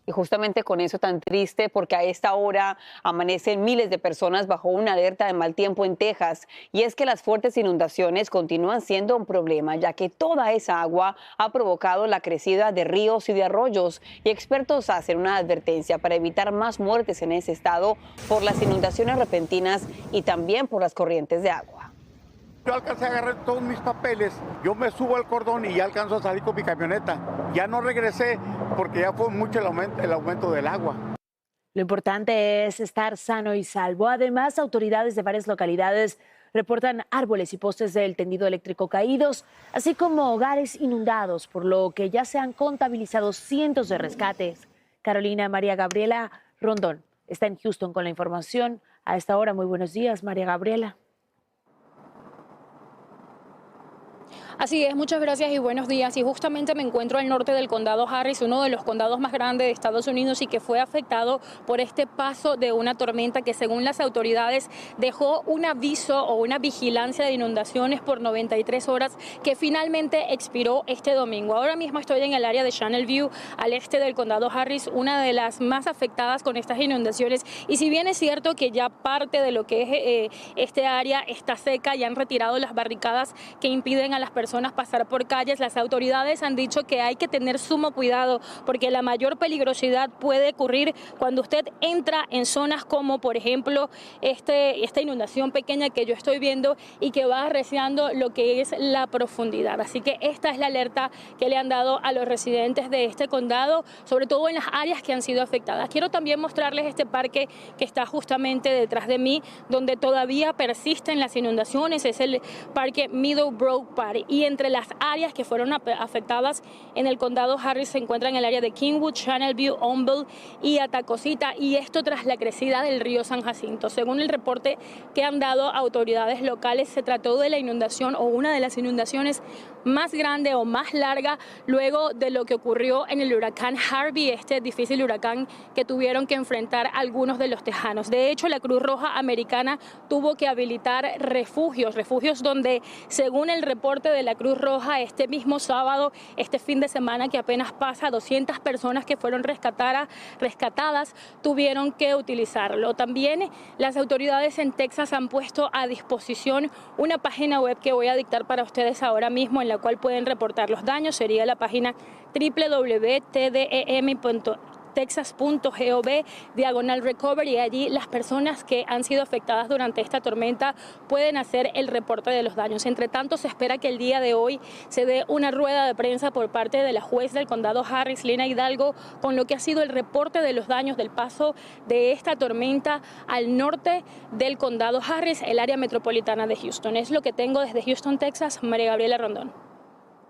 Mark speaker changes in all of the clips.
Speaker 1: Y justamente con eso tan triste, porque a esta hora amanecen miles de personas bajo una alerta de mal tiempo en Texas. Y es que las fuertes inundaciones continúan siendo un problema, ya que toda esa agua ha provocado la crecida de ríos y de arroyos. Y expertos hacen una advertencia para evitar más muertes en ese estado por las inundaciones repentinas y también por las corrientes de agua.
Speaker 2: Yo alcancé a agarrar todos mis papeles, yo me subo al cordón y ya alcanzo a salir con mi camioneta. Ya no regresé porque ya fue mucho el aumento del agua.
Speaker 3: Lo importante es estar sano y salvo. Además, autoridades de varias localidades reportan árboles y postes del tendido eléctrico caídos, así como hogares inundados, por lo que ya se han contabilizado cientos de rescates. Carolina María Gabriela Rondón está en Houston con la información. A esta hora, muy buenos días, María Gabriela.
Speaker 4: Así es, muchas gracias y buenos días. Y justamente me encuentro al norte del condado Harris, uno de los condados más grandes de Estados Unidos y que fue afectado por este paso de una tormenta que, según las autoridades, dejó un aviso o una vigilancia de inundaciones por 93 horas que finalmente expiró este domingo. Ahora mismo estoy en el área de Channel View, al este del condado Harris, una de las más afectadas con estas inundaciones. Y si bien es cierto que ya parte de lo que es este área está seca y han retirado las barricadas que impiden a las personas pasar por calles, las autoridades han dicho que hay que tener sumo cuidado porque la mayor peligrosidad puede ocurrir cuando usted entra en zonas como, por ejemplo, esta inundación pequeña que yo estoy viendo y que va arreciando lo que es la profundidad. Así que esta es la alerta que le han dado a los residentes de este condado, sobre todo en las áreas que han sido afectadas. Quiero también mostrarles este parque que está justamente detrás de mí, donde todavía persisten las inundaciones. Es el parque Meadowbrook Park. Y entre las áreas que fueron afectadas en el condado Harris se encuentran el área de Kingwood, Channel View, Humble y Atacosita, y esto tras la crecida del río San Jacinto. Según el reporte que han dado autoridades locales, se trató de la inundación o una de las inundaciones más grande o más larga luego de lo que ocurrió en el huracán Harvey, este difícil huracán que tuvieron que enfrentar algunos de los tejanos. De hecho, la Cruz Roja Americana tuvo que habilitar refugios donde, según el reporte de la Cruz Roja, este mismo sábado, este fin de semana que apenas pasa, 200 personas que fueron rescatadas tuvieron que utilizarlo. También las autoridades en Texas han puesto a disposición una página web que voy a dictar para ustedes ahora mismo, en la cual pueden reportar los daños. Sería la página www.tdem.texas.gov/recovery, y allí las personas que han sido afectadas durante esta tormenta pueden hacer el reporte de los daños. Entre tanto, se espera que el día de hoy se dé una rueda de prensa por parte de la juez del condado Harris, Lina Hidalgo, con lo que ha sido el reporte de los daños del paso de esta tormenta al norte del condado Harris, el área metropolitana de Houston. Es lo que tengo desde Houston, Texas. María Gabriela Rondón.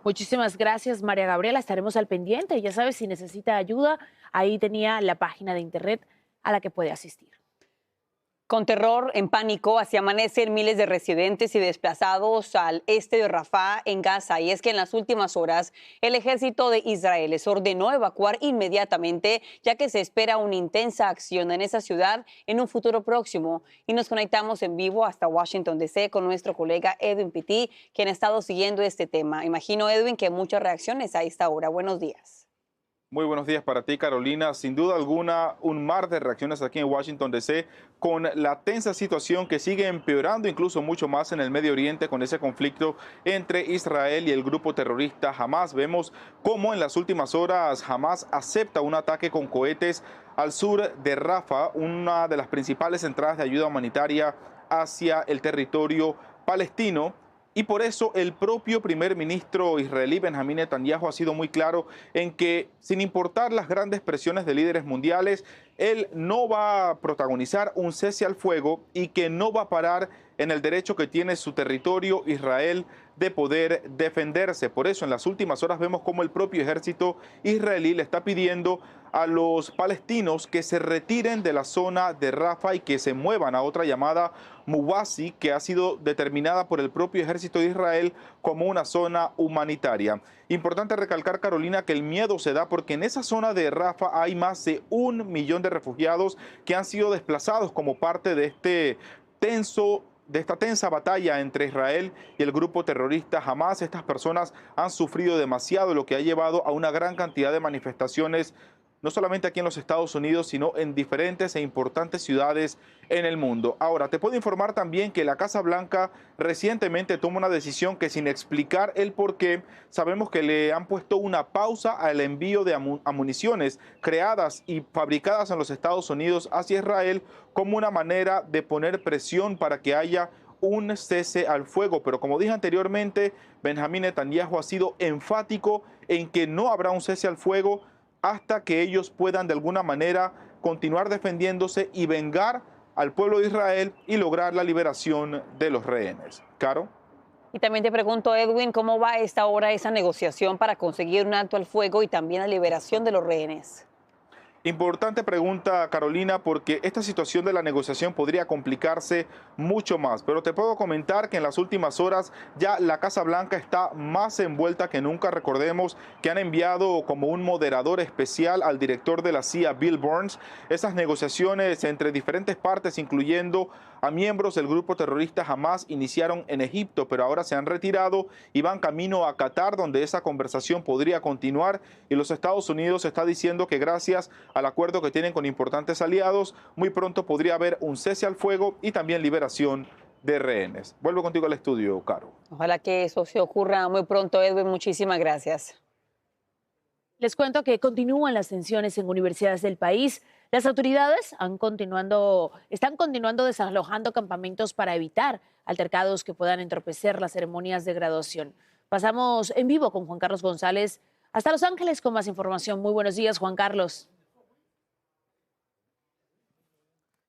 Speaker 3: Muchísimas gracias, María Gabriela. Estaremos al pendiente. Ya sabes, si necesita ayuda, ahí tenía la página de internet a la que puede asistir.
Speaker 1: Con terror, en pánico, así amanecen miles de residentes y desplazados al este de Rafah, en Gaza. Y es que en las últimas horas, el ejército de Israel les ordenó evacuar inmediatamente, ya que se espera una intensa acción en esa ciudad en un futuro próximo. Y nos conectamos en vivo hasta Washington, D.C. con nuestro colega Edwin Pitti, quien ha estado siguiendo este tema. Imagino, Edwin, que muchas reacciones a esta hora. Buenos días.
Speaker 5: Muy buenos días para ti, Carolina. Sin duda alguna, un mar de reacciones aquí en Washington, D.C., con la tensa situación que sigue empeorando incluso mucho más en el Medio Oriente con ese conflicto entre Israel y el grupo terrorista Hamas. Vemos cómo en las últimas horas Hamas acepta un ataque con cohetes al sur de Rafah, una de las principales entradas de ayuda humanitaria hacia el territorio palestino. Y por eso el propio primer ministro israelí Benjamín Netanyahu ha sido muy claro en que, sin importar las grandes presiones de líderes mundiales, él no va a protagonizar un cese al fuego y que no va a parar en el derecho que tiene su territorio, Israel, de poder defenderse. Por eso en las últimas horas vemos cómo el propio ejército israelí le está pidiendo a los palestinos que se retiren de la zona de Rafah y que se muevan a otra llamada Muwasi, que ha sido determinada por el propio ejército de Israel como una zona humanitaria. Importante recalcar, Carolina, que el miedo se da porque en esa zona de Rafah hay más de 1 millón de refugiados que han sido desplazados como parte de esta tensa batalla entre Israel y el grupo terrorista Hamas. Estas personas han sufrido demasiado, lo que ha llevado a una gran cantidad de manifestaciones, no solamente aquí en los Estados Unidos, sino en diferentes e importantes ciudades en el mundo. Ahora, te puedo informar también que la Casa Blanca recientemente tomó una decisión que, sin explicar el por qué, sabemos que le han puesto una pausa al envío de municiones creadas y fabricadas en los Estados Unidos hacia Israel, como una manera de poner presión para que haya un cese al fuego. Pero como dije anteriormente, Benjamín Netanyahu ha sido enfático en que no habrá un cese al fuego hasta que ellos puedan de alguna manera continuar defendiéndose y vengar al pueblo de Israel y lograr la liberación de los rehenes. Caro.
Speaker 1: Y también te pregunto, Edwin, ¿cómo va a esta hora esa negociación para conseguir un alto al fuego y también la liberación de los rehenes?
Speaker 5: Importante pregunta, Carolina, porque esta situación de la negociación podría complicarse mucho más. Pero te puedo comentar que en las últimas horas ya la Casa Blanca está más envuelta que nunca. Recordemos que han enviado como un moderador especial al director de la CIA, Bill Burns. Esas negociaciones entre diferentes partes, incluyendo a miembros del grupo terrorista Hamas, iniciaron en Egipto, pero ahora se han retirado y van camino a Qatar, donde esa conversación podría continuar. Y los Estados Unidos está diciendo que gracias al acuerdo que tienen con importantes aliados, muy pronto podría haber un cese al fuego y también liberación de rehenes. Vuelvo contigo al estudio, Caro.
Speaker 1: Ojalá que eso se ocurra muy pronto, Edwin. Muchísimas gracias.
Speaker 3: Les cuento que continúan las tensiones en universidades del país. Las autoridades están continuando desalojando campamentos para evitar altercados que puedan entorpecer las ceremonias de graduación. Pasamos en vivo con Juan Carlos González hasta Los Ángeles con más información. Muy buenos días, Juan Carlos.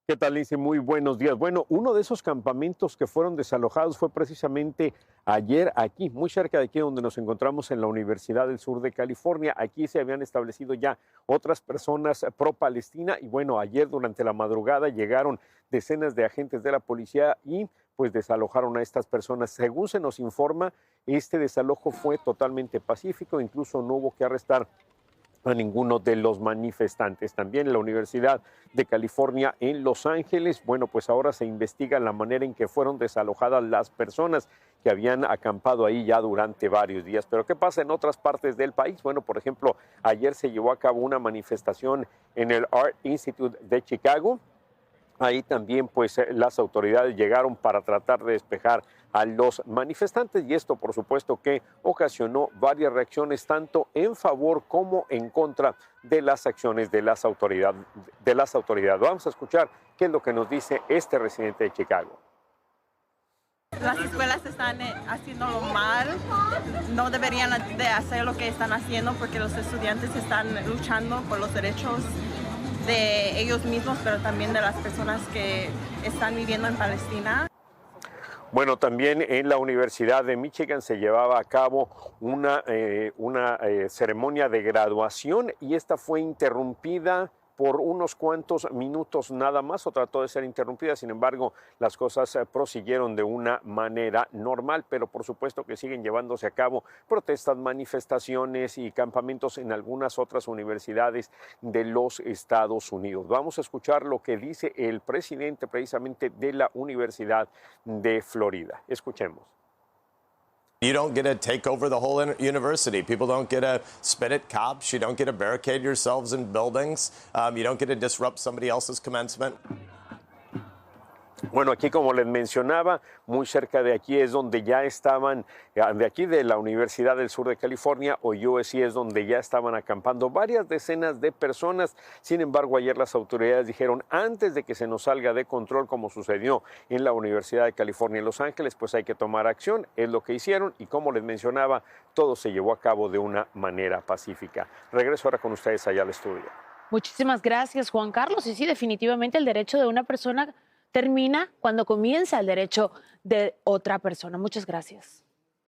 Speaker 6: ¿Qué tal, Lindsay? Muy buenos días. Bueno, uno de esos campamentos que fueron desalojados fue precisamente ayer aquí, muy cerca de aquí donde nos encontramos en la Universidad del Sur de California. Aquí se habían establecido ya otras personas pro-Palestina y bueno, ayer durante la madrugada llegaron decenas de agentes de la policía y pues desalojaron a estas personas. Según se nos informa, este desalojo fue totalmente pacífico, incluso no hubo que arrestar a ninguno de los manifestantes. También en la Universidad de California en Los Ángeles, bueno, pues ahora se investiga la manera en que fueron desalojadas las personas que habían acampado ahí ya durante varios días. Pero ¿qué pasa en otras partes del país? Bueno, por ejemplo, ayer se llevó a cabo una manifestación en el Art Institute de Chicago. Ahí también pues las autoridades llegaron para tratar de despejar a los manifestantes y esto por supuesto que ocasionó varias reacciones tanto en favor como en contra de las acciones de las autoridades. Vamos a escuchar qué es lo que nos dice este residente de Chicago.
Speaker 7: Las escuelas están haciéndolo mal, no deberían de hacer lo que están haciendo porque los estudiantes están luchando por los derechos de ellos mismos, pero también de las personas que están viviendo en Palestina.
Speaker 6: Bueno, también en la Universidad de Michigan se llevaba a cabo una ceremonia de graduación y esta fue interrumpida por unos cuantos minutos nada más, o trató de ser interrumpida. Sin embargo, las cosas prosiguieron de una manera normal, pero por supuesto que siguen llevándose a cabo protestas, manifestaciones y campamentos en algunas otras universidades de los Estados Unidos. Vamos a escuchar lo que dice el presidente precisamente de la Universidad de Florida. Escuchemos.
Speaker 8: You don't get to take over the whole university. People don't get to spit at cops. You don't get to barricade yourselves in buildings. You don't get to disrupt somebody else's commencement.
Speaker 6: Bueno, aquí como les mencionaba, muy cerca de aquí es donde ya estaban, de aquí de la Universidad del Sur de California o USC es donde ya estaban acampando varias decenas de personas. Sin embargo, ayer las autoridades dijeron, antes de que se nos salga de control como sucedió en la Universidad de California en Los Ángeles, pues hay que tomar acción. Es lo que hicieron y como les mencionaba, todo se llevó a cabo de una manera pacífica. Regreso ahora con ustedes allá al estudio.
Speaker 3: Muchísimas gracias, Juan Carlos. Y sí, definitivamente el derecho de una persona termina cuando comienza el derecho de otra persona. Muchas gracias.